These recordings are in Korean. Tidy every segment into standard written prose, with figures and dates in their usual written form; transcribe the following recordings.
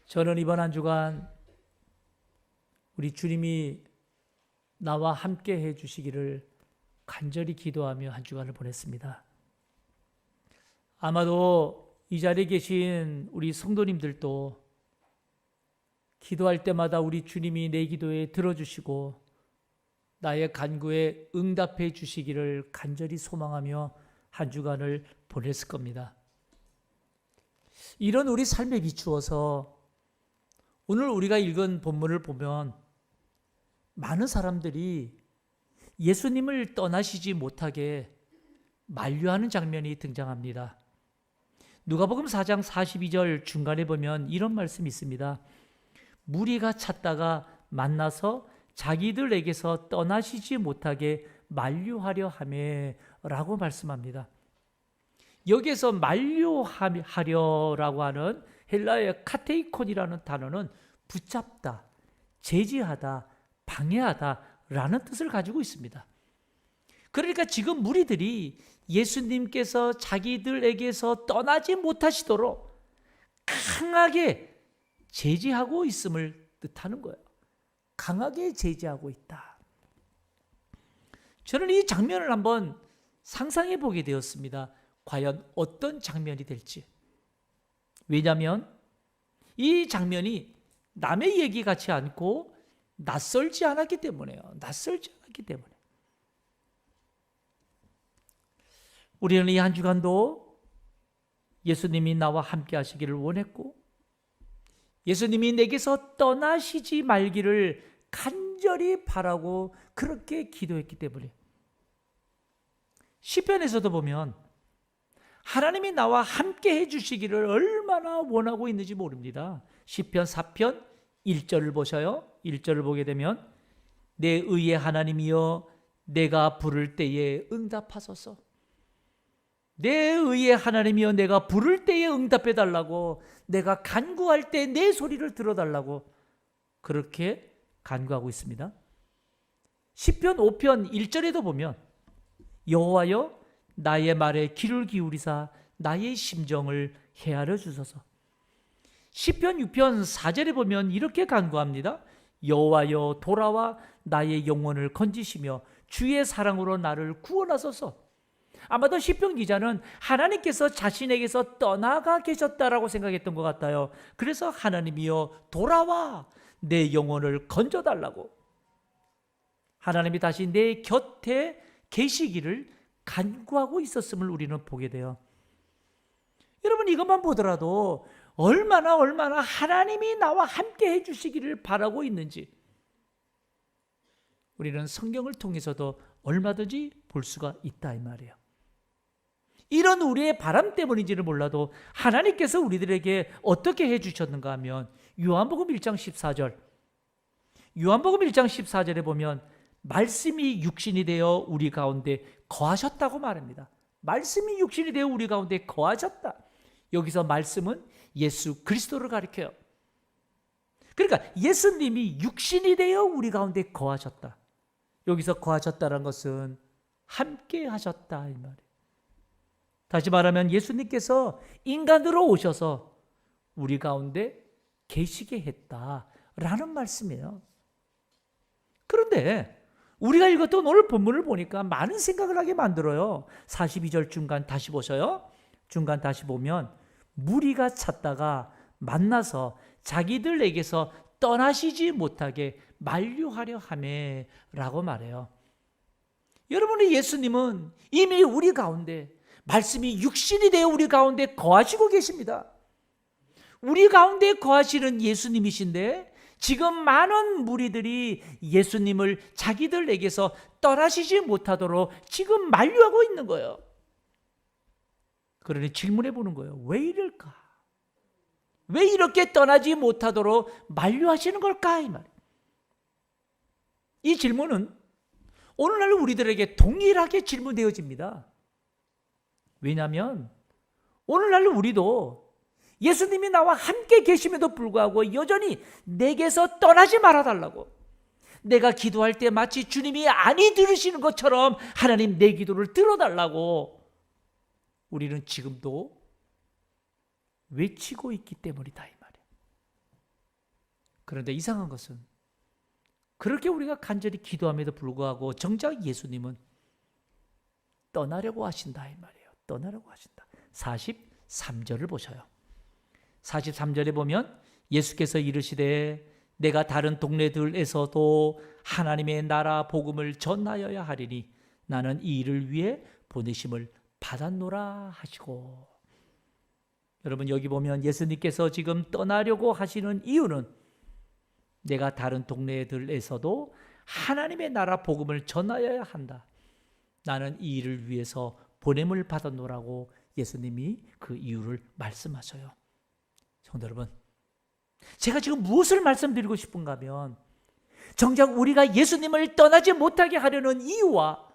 저는 이번 한 주간 우리 주님이 나와 함께 해 주시기를 간절히 기도하며 한 주간을 보냈습니다. 아마도 이 자리에 계신 우리 성도님들도 기도할 때마다 우리 주님이 내 기도에 들어주시고 나의 간구에 응답해 주시기를 간절히 소망하며 한 주간을 보냈을 겁니다. 이런 우리 삶에 비추어서 오늘 우리가 읽은 본문을 보면 많은 사람들이 예수님을 떠나시지 못하게 만류하는 장면이 등장합니다. 누가복음 4장 42절 중간에 보면 이런 말씀이 있습니다. 무리가 찾다가 만나서 자기들에게서 떠나시지 못하게 만류하려 하매 라고 말씀합니다. 여기에서 만류하려라고 하는 헬라어의 카테이콘이라는 단어는 붙잡다, 제지하다, 방해하다 라는 뜻을 가지고 있습니다. 그러니까 지금 무리들이 예수님께서 자기들에게서 떠나지 못하시도록 강하게 제지하고 있음을 뜻하는 거예요. 강하게 제지하고 있다. 저는 이 장면을 한번 상상해 보게 되었습니다. 과연 어떤 장면이 될지. 왜냐하면 이 장면이 남의 얘기 같지 않고 낯설지 않았기 때문에요. 낯설지 않았기 때문에. 우리는 이 한 주간도 예수님이 나와 함께 하시기를 원했고 예수님이 내게서 떠나시지 말기를 간절히 바라고 그렇게 기도했기 때문에 시편에서도 보면 하나님이 나와 함께 해주시기를 얼마나 원하고 있는지 모릅니다. 시편 4편 1절을 보셔요. 1절을 보게 되면 내 의의 하나님이여 내가 부를 때에 응답하소서. 내 의의 하나님이여 내가 부를 때에 응답해 달라고, 내가 간구할 때 내 소리를 들어달라고 그렇게 간구하고 있습니다. 시편 5편 1절에도 보면 여호와여 나의 말에 귀를 기울이사 나의 심정을 헤아려 주소서. 시편 6편 4절에 보면 이렇게 간구합니다. 여호와여 돌아와 나의 영혼을 건지시며 주의 사랑으로 나를 구원하소서. 아마도 시편 기자는 하나님께서 자신에게서 떠나가 계셨다라고 생각했던 것 같아요. 그래서 하나님이여 돌아와 내 영혼을 건져달라고, 하나님이 다시 내 곁에 계시기를 간구하고 있었음을 우리는 보게 돼요. 여러분 이것만 보더라도 얼마나 하나님이 나와 함께 해주시기를 바라고 있는지 우리는 성경을 통해서도 얼마든지 볼 수가 있다 이 말이에요. 이런 우리의 바람 때문인지는 몰라도 하나님께서 우리들에게 어떻게 해주셨는가 하면 요한복음 1장 14절 요한복음 1장 14절에 보면 말씀이 육신이 되어 우리 가운데 거하셨다고 말합니다. 말씀이 육신이 되어 우리 가운데 거하셨다. 여기서 말씀은 예수 그리스도를 가리켜요. 그러니까 예수님이 육신이 되어 우리 가운데 거하셨다. 여기서 거하셨다는 것은 함께 하셨다 이 말이에요. 다시 말하면 예수님께서 인간으로 오셔서 우리 가운데 계시게 했다라는 말씀이에요. 그런데 우리가 읽었던 오늘 본문을 보니까 많은 생각을 하게 만들어요. 42절 중간 다시 보셔요. 중간 다시 보면 무리가 찾다가 만나서 자기들에게서 떠나시지 못하게 만류하려 하매 라고 말해요. 여러분의 예수님은 이미 우리 가운데 말씀이 육신이 되어 우리 가운데 거하시고 계십니다. 우리 가운데 거하시는 예수님이신데 지금 많은 무리들이 예수님을 자기들에게서 떠나시지 못하도록 지금 만류하고 있는 거예요. 그러니 질문해 보는 거예요. 왜 이럴까? 왜 이렇게 떠나지 못하도록 만류하시는 걸까? 이 말이에요. 이 질문은 오늘날 우리들에게 동일하게 질문되어집니다. 왜냐하면 오늘날 우리도 예수님이 나와 함께 계심에도 불구하고 여전히 내게서 떠나지 말아달라고, 내가 기도할 때 마치 주님이 아니 들으시는 것처럼 하나님 내 기도를 들어달라고 우리는 지금도 외치고 있기 때문이다 이 말이에요. 그런데 이상한 것은 그렇게 우리가 간절히 기도함에도 불구하고 정작 예수님은 떠나려고 하신다 이 말이에요. 떠나려고 하신다. 43절을 보셔요. 43절에 보면 예수께서 이르시되 내가 다른 동네들에서도 하나님의 나라 복음을 전하여야 하리니 나는 이 일을 위해 보내심을 받았노라 하시고, 여러분 여기 보면 예수님께서 지금 떠나려고 하시는 이유는 내가 다른 동네들에서도 하나님의 나라 복음을 전하여야 한다. 나는 이 일을 위해서 보냄을 받았노라고 예수님이 그 이유를 말씀하셔요. 성도 여러분, 제가 지금 무엇을 말씀드리고 싶은가 하면 정작 우리가 예수님을 떠나지 못하게 하려는 이유와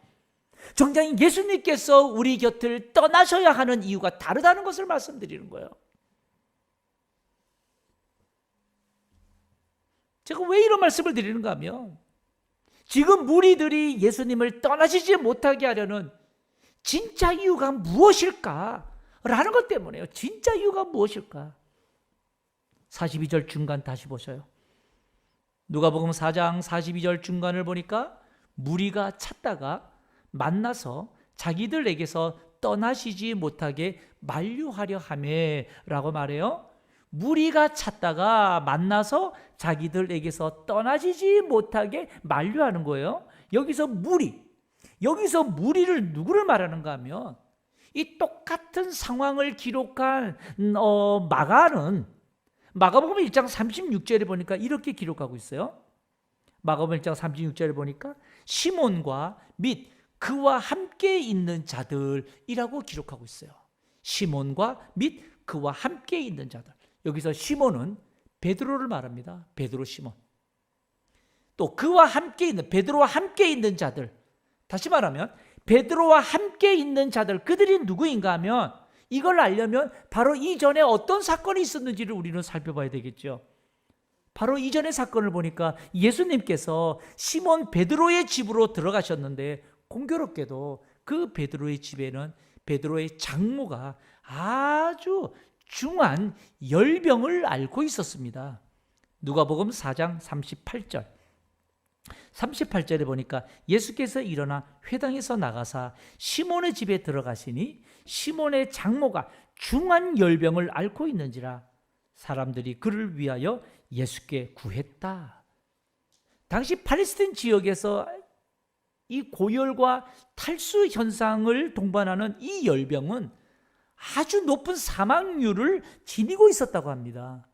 정작 예수님께서 우리 곁을 떠나셔야 하는 이유가 다르다는 것을 말씀드리는 거예요. 제가 왜 이런 말씀을 드리는가 하면 지금 무리들이 예수님을 떠나시지 못하게 하려는 진짜 이유가 무엇일까? 라는 것 때문에요. 진짜 이유가 무엇일까? 42절 중간 다시 보셔요. 누가복음 4장 42절 중간을 보니까 무리가 찾다가 만나서 자기들에게서 떠나시지 못하게 만류하려 하매 라고 말해요. 무리가 찾다가 만나서 자기들에게서 떠나시지 못하게 만류하는 거예요. 여기서 무리를 누구를 말하는가 하면 이 똑같은 상황을 기록한 마가복음 1장 36절에 보니까 이렇게 기록하고 있어요. 마가복음 1장 36절에 보니까 시몬과 및 그와 함께 있는 자들이라고 기록하고 있어요. 시몬과 및 그와 함께 있는 자들. 여기서 시몬은 베드로를 말합니다. 베드로 시몬. 또 그와 함께 있는, 베드로와 함께 있는 자들. 다시 말하면 베드로와 함께 있는 자들, 그들이 누구인가 하면 이걸 알려면 바로 이전에 어떤 사건이 있었는지를 우리는 살펴봐야 되겠죠. 바로 이전의 사건을 보니까 예수님께서 시몬 베드로의 집으로 들어가셨는데 공교롭게도 그 베드로의 집에는 베드로의 장모가 아주 중한 열병을 앓고 있었습니다. 누가복음 4장 38절. 38절에 보니까 예수께서 일어나 회당에서 나가사 시몬의 집에 들어가시니 시몬의 장모가 중한 열병을 앓고 있는지라 사람들이 그를 위하여 예수께 구했다. 당시 팔레스타인 지역에서 이 고열과 탈수 현상을 동반하는 이 열병은 아주 높은 사망률을 지니고 있었다고 합니다.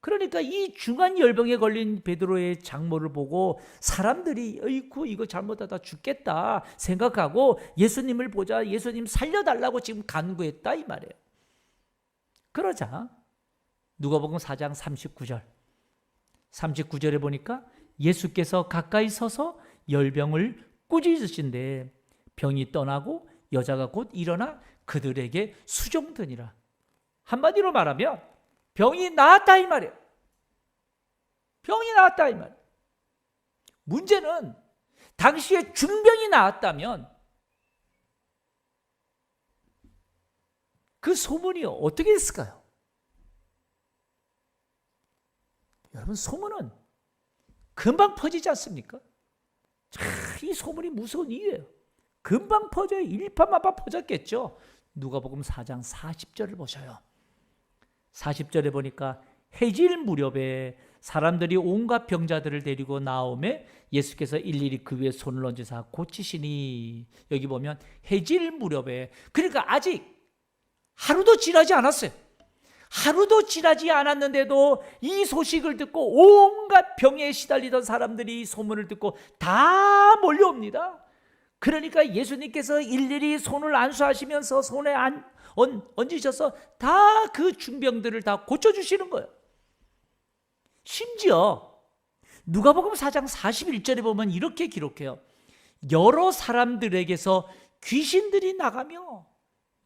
그러니까 이 중한 열병에 걸린 베드로의 장모를 보고 사람들이 어이쿠 이거 잘못하다 죽겠다 생각하고 예수님을 보자 예수님 살려달라고 지금 간구했다 이 말이에요. 그러자 누가복음 4장 39절에 보니까 예수께서 가까이 서서 열병을 꾸짖으신데 병이 떠나고 여자가 곧 일어나 그들에게 수종드니라. 한마디로 말하면 병이 나았다 이 말이에요. 병이 나았다 이 말이에요. 문제는 당시에 중병이 나았다면 그 소문이 어떻게 됐을까요? 여러분 소문은 금방 퍼지지 않습니까? 이 소문이 무서운 이유예요. 금방 퍼져요. 일파만파 퍼졌겠죠. 누가복음 4장 40절을 보셔요. 40절에 보니까 해질 무렵에 사람들이 온갖 병자들을 데리고 나오매 예수께서 일일이 그 위에 손을 얹으사 고치시니, 여기 보면 해질 무렵에, 그러니까 아직 하루도 지나지 않았어요. 하루도 지나지 않았는데도 이 소식을 듣고 온갖 병에 시달리던 사람들이 소문을 듣고 다 몰려옵니다. 그러니까 예수님께서 일일이 손을 안수하시면서 손에 얹으셔서 다 그 중병들을 다 고쳐주시는 거예요. 심지어 누가복음 4장 41절에 보면 이렇게 기록해요. 여러 사람들에게서 귀신들이 나가며,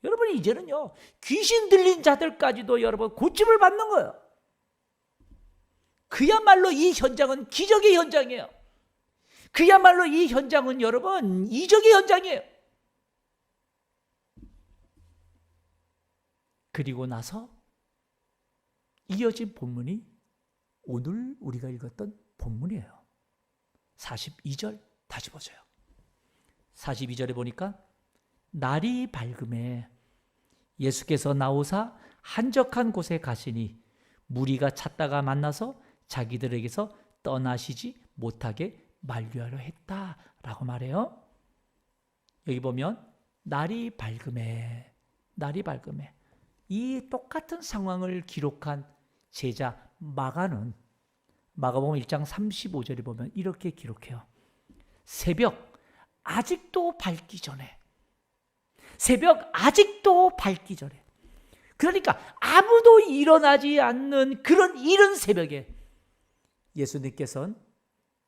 여러분 이제는요 귀신 들린 자들까지도 여러분 고침을 받는 거예요. 그야말로 이 현장은 기적의 현장이에요. 그야말로 이 현장은 여러분 이적의 현장이에요. 그리고 나서 이어진 본문이 오늘 우리가 읽었던 본문이에요. 42절 다시 보세요. 42절에 보니까 날이 밝음에 예수께서 나오사 한적한 곳에 가시니 무리가 찾다가 만나서 자기들에게서 떠나시지 못하게 만류하려 했다라고 말해요. 여기 보면 날이 밝음에 이 똑같은 상황을 기록한 제자 마가는 마가복음 1장 35절에 보면 이렇게 기록해요. 새벽 아직도 밝기 전에 그러니까 아무도 일어나지 않는 그런 이른 새벽에 예수님께서는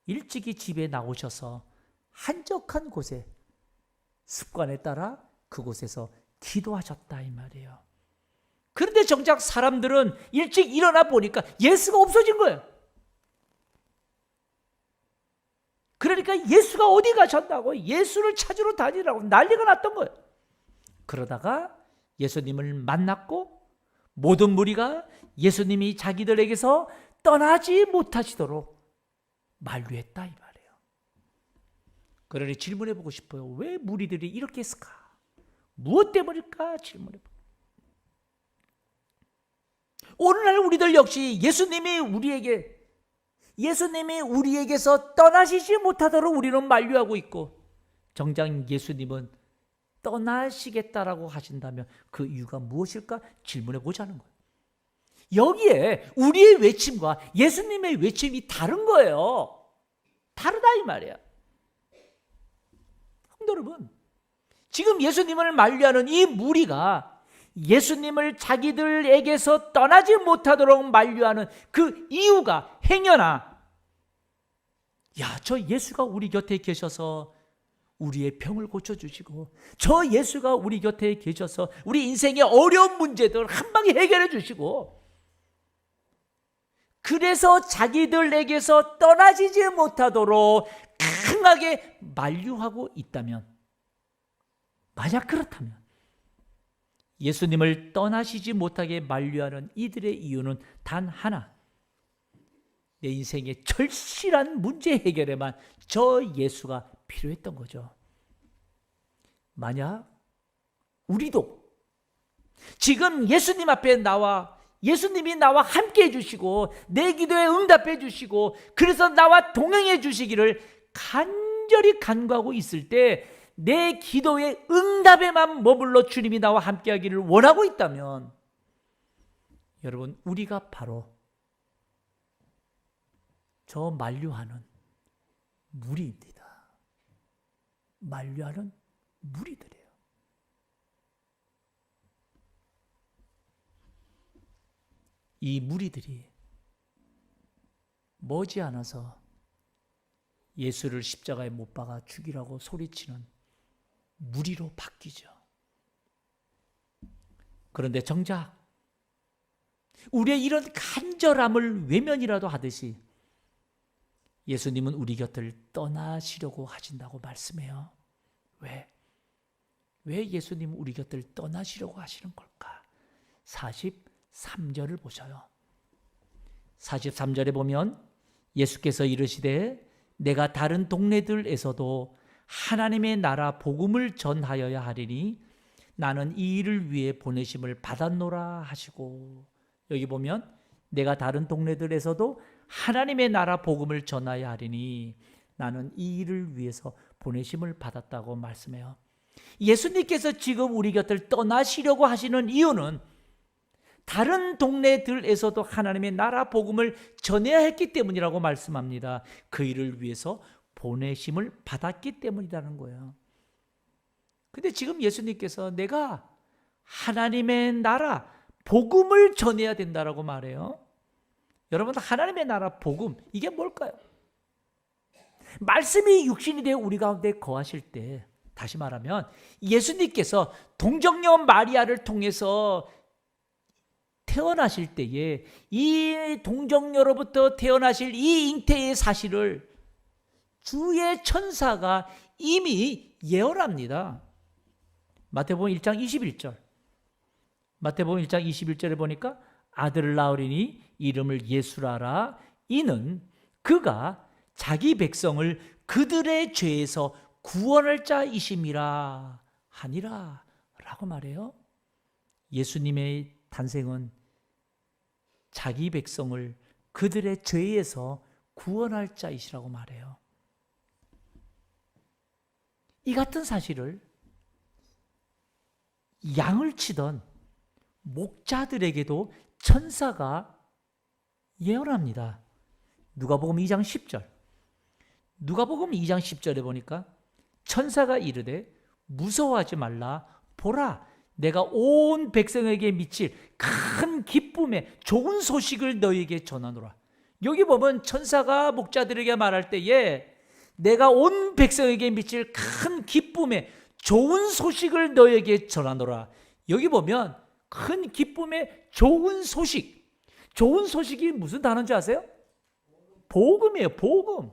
일찍이 집에 나오셔서 한적한 곳에 습관에 따라 그곳에서 기도하셨다 이 말이에요. 그런데 정작 사람들은 일찍 일어나 보니까 예수가 없어진 거예요. 그러니까 예수가 어디 가셨다고 예수를 찾으러 다니라고 난리가 났던 거예요. 그러다가 예수님을 만났고 모든 무리가 예수님이 자기들에게서 떠나지 못하시도록 만류했다 이 말이에요. 그러니 질문해 보고 싶어요. 왜 무리들이 이렇게 했을까? 무엇 때문일까? 질문해 보고. 오늘날 우리들 역시 예수님이 우리에게서 떠나시지 못하도록 우리는 만류하고 있고 정작 예수님은 떠나시겠다라고 하신다면 그 이유가 무엇일까? 질문해 보자는 거예요. 여기에 우리의 외침과 예수님의 외침이 다른 거예요. 다르다 이 말이에요. 성도 여러분, 지금 예수님을 만류하는 이 무리가 예수님을 자기들에게서 떠나지 못하도록 만류하는 그 이유가 행여나 저 예수가 우리 곁에 계셔서 우리의 병을 고쳐주시고 저 예수가 우리 곁에 계셔서 우리 인생의 어려운 문제들 한 방에 해결해 주시고 그래서 자기들에게서 떠나지지 못하도록 강하게 만류하고 있다면, 만약 그렇다면 예수님을 떠나시지 못하게 만류하는 이들의 이유는 단 하나, 내 인생의 절실한 문제 해결에만 저 예수가 필요했던 거죠. 만약 우리도 지금 예수님 앞에 예수님이 나와 함께 해주시고 내 기도에 응답해 주시고 그래서 나와 동행해 주시기를 간절히 간구하고 있을 때 내 기도의 응답에만 머물러 주님이 나와 함께 하기를 원하고 있다면 여러분, 우리가 바로 저 만류하는 무리입니다. 만류하는 무리들이에요. 이 무리들이 머지않아서 예수를 십자가에 못 박아 죽이라고 소리치는 무리로 바뀌죠. 그런데 정작 우리의 이런 간절함을 외면이라도 하듯이 예수님은 우리 곁을 떠나시려고 하신다고 말씀해요. 왜 예수님은 우리 곁을 떠나시려고 하시는 걸까? 43절을 보셔요. 43절에 보면 예수께서 이르시되 내가 다른 동네들에서도 하나님의 나라 복음을 전하여야 하리니 나는 이 일을 위해 보내심을 받았노라 하시고, 여기 보면 내가 다른 동네들에서도 하나님의 나라 복음을 전하여야 하리니 나는 이 일을 위해서 보내심을 받았다고 말씀해요. 예수님께서 지금 우리 곁을 떠나시려고 하시는 이유는 다른 동네들에서도 하나님의 나라 복음을 전해야 했기 때문이라고 말씀합니다. 그 일을 위해서 보내심을 받았기 때문이라는 거예요. 근데 지금 예수님께서 내가 하나님의 나라 복음을 전해야 된다라고 말해요. 여러분, 하나님의 나라 복음, 이게 뭘까요? 말씀이 육신이 되어 우리 가운데 거하실 때, 다시 말하면 예수님께서 동정녀 마리아를 통해서 태어나실 때에 이 동정녀로부터 태어나실 이 잉태의 사실을 주의 천사가 이미 예언합니다. 마태복음 1장 21절. 마태복음 1장 21절에 보니까 아들을 낳으리니 이름을 예수라라. 이는 그가 자기 백성을 그들의 죄에서 구원할 자이심이라 하니라 라고 말해요. 예수님의 탄생은 자기 백성을 그들의 죄에서 구원할 자이시라고 말해요. 이 같은 사실을 양을 치던 목자들에게도 천사가 예언합니다. 누가복음 2장 10절. 누가복음 2장 10절에 보니까 천사가 이르되 무서워하지 말라. 보라, 내가 온 백성에게 미칠 큰 기쁨의 좋은 소식을 너희에게 전하노라. 여기 보면 천사가 목자들에게 말할 때에 내가 온 백성에게 미칠 큰 기쁨의 좋은 소식을 너희에게 전하노라. 여기 보면 큰 기쁨의 좋은 소식. 좋은 소식이 무슨 단어인지 아세요? 복음이에요. 복음.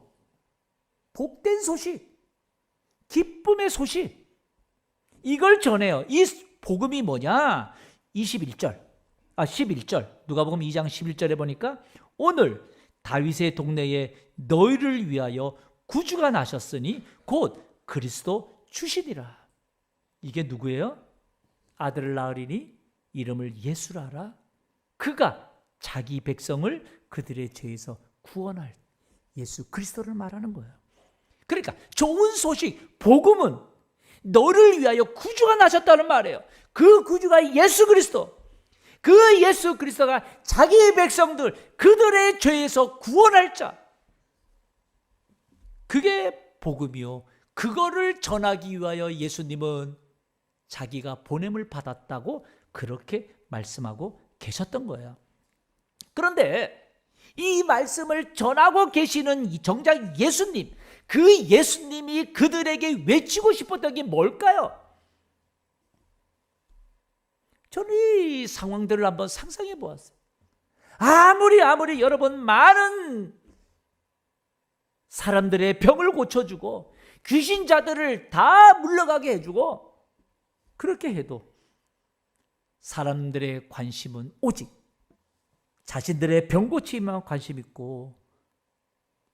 복된 소식. 기쁨의 소식. 이걸 전해요. 이 복음이 뭐냐? 11절. 누가복음 2장 11절에 보니까 오늘 다윗의 동네에 너희를 위하여 구주가 나셨으니 곧 그리스도 주시니라. 이게 누구예요? 아들을 낳으리니 이름을 예수라 하라. 그가 자기 백성을 그들의 죄에서 구원할 예수 그리스도를 말하는 거예요. 그러니까 좋은 소식, 복음은 너를 위하여 구주가 나셨다는 말이에요. 그 구주가 예수 그리스도. 그 예수 그리스도가 자기 백성들 그들의 죄에서 구원할 자. 그게 복음이요. 그거를 전하기 위하여 예수님은 자기가 보냄을 받았다고 그렇게 말씀하고 계셨던 거예요. 그런데 이 말씀을 전하고 계시는 정작 예수님, 그 예수님이 그들에게 외치고 싶었던 게 뭘까요? 저는 이 상황들을 한번 상상해 보았어요. 아무리 여러분 많은 사람들의 병을 고쳐주고 귀신 자들을 다 물러가게 해주고 그렇게 해도 사람들의 관심은 오직 자신들의 병 고치기만 관심 있고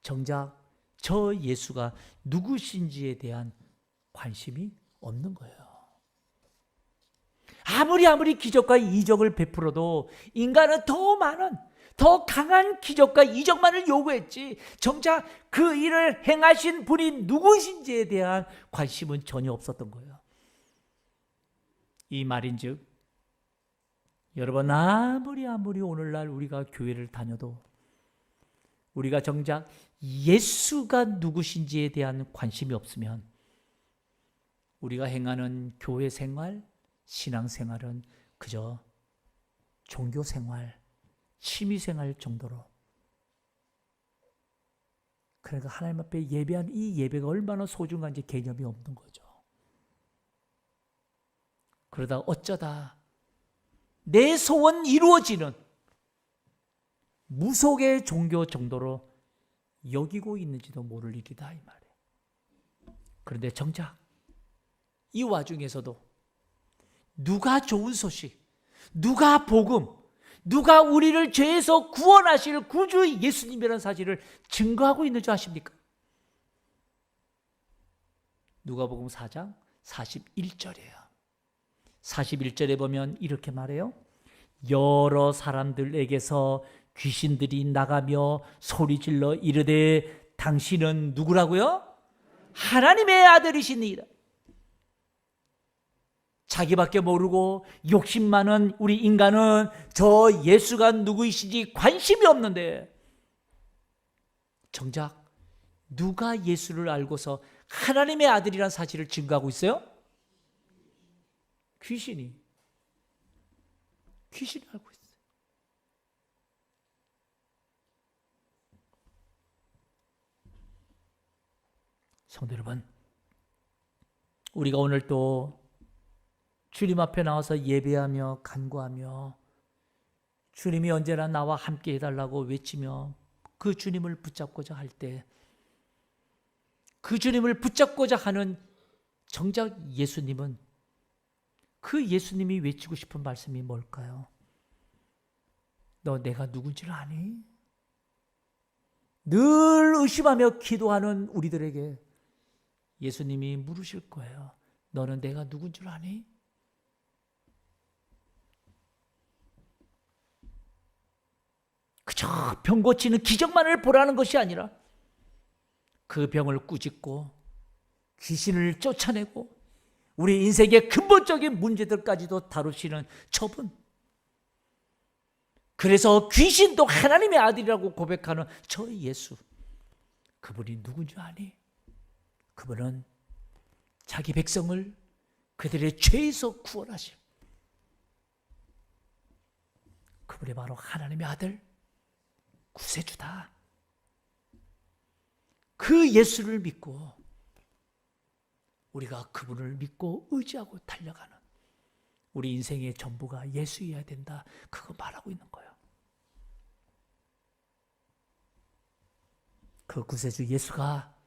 정작 저 예수가 누구신지에 대한 관심이 없는 거예요. 아무리 기적과 이적을 베풀어도 인간은 더 많은, 더 강한 기적과 이적만을 요구했지 정작 그 일을 행하신 분이 누구신지에 대한 관심은 전혀 없었던 거예요. 이 말인즉 여러분 아무리 오늘날 우리가 교회를 다녀도 우리가 정작 예수가 누구신지에 대한 관심이 없으면 우리가 행하는 교회 생활, 신앙 생활은 그저 종교 생활, 취미 생활 정도로. 그러니까 하나님 앞에 예배한 이 예배가 얼마나 소중한지 개념이 없는 거죠. 그러다 어쩌다 내 소원 이루어지는 무속의 종교 정도로 여기고 있는지도 모를 일이다 이 말이에요. 그런데 정작 이 와중에서도 누가 좋은 소식, 누가 복음, 누가 우리를 죄에서 구원하실 구주 예수님이라는 사실을 증거하고 있는 줄 아십니까? 누가복음 4장 41절이에요. 41절에 보면 이렇게 말해요. 여러 사람들에게서 귀신들이 나가며 소리질러 이르되 당신은 누구라고요? 하나님의 아들이시니라. 자기밖에 모르고 욕심 많은 우리 인간은 저 예수가 누구이신지 관심이 없는데 정작 누가 예수를 알고서 하나님의 아들이라는 사실을 증거하고 있어요? 귀신이 알고 있어요. 성도 여러분, 우리가 오늘 또 주님 앞에 나와서 예배하며 간구하며 주님이 언제나 나와 함께 해달라고 외치며 그 주님을 붙잡고자 할 때 그 주님을 붙잡고자 하는 정작 예수님은 그 예수님이 외치고 싶은 말씀이 뭘까요? 너 내가 누군지를 아니? 늘 의심하며 기도하는 우리들에게 예수님이 물으실 거예요. 너는 내가 누군 줄 아니? 그저 병 고치는 기적만을 보라는 것이 아니라 그 병을 꾸짖고 귀신을 쫓아내고 우리 인생의 근본적인 문제들까지도 다루시는 저분, 그래서 귀신도 하나님의 아들이라고 고백하는 저 예수, 그분이 누군지 아니? 그분은 자기 백성을 그들의 죄에서 구원하실, 그분이 바로 하나님의 아들 구세주다. 그 예수를 믿고 우리가 그분을 믿고 의지하고 달려가는 우리 인생의 전부가 예수여야 된다. 그거 말하고 있는 거예요. 그 구세주 예수가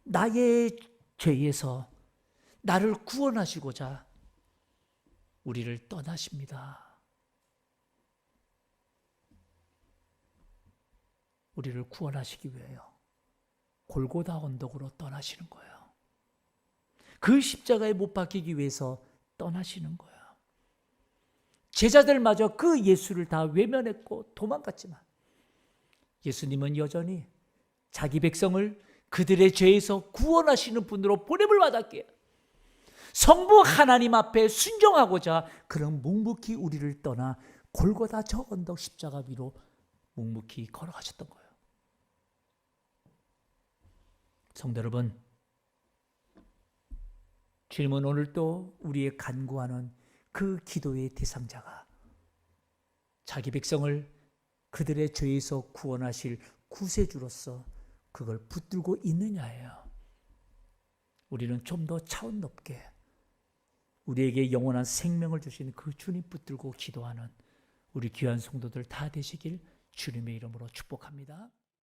나의 죄에서 나를 구원하시고자 우리를 떠나십니다. 우리를 구원하시기 위하여 골고다 언덕으로 떠나시는 거예요. 그 십자가에 못 박히기 위해서 떠나시는 거예요. 제자들마저 그 예수를 다 외면했고 도망갔지만 예수님은 여전히 자기 백성을 그들의 죄에서 구원하시는 분으로 보냄을 받았기에 성부 하나님 앞에 순종하고자 그런 묵묵히 우리를 떠나 골고다 저 언덕 십자가 위로 묵묵히 걸어가셨던 거예요. 성도 여러분, 주님은 오늘 또 우리의 간구하는 그 기도의 대상자가 자기 백성을 그들의 죄에서 구원하실 구세주로서 그걸 붙들고 있느냐예요. 우리는 좀 더 차원 높게 우리에게 영원한 생명을 주신 그 주님 붙들고 기도하는 우리 귀한 성도들 다 되시길 주님의 이름으로 축복합니다.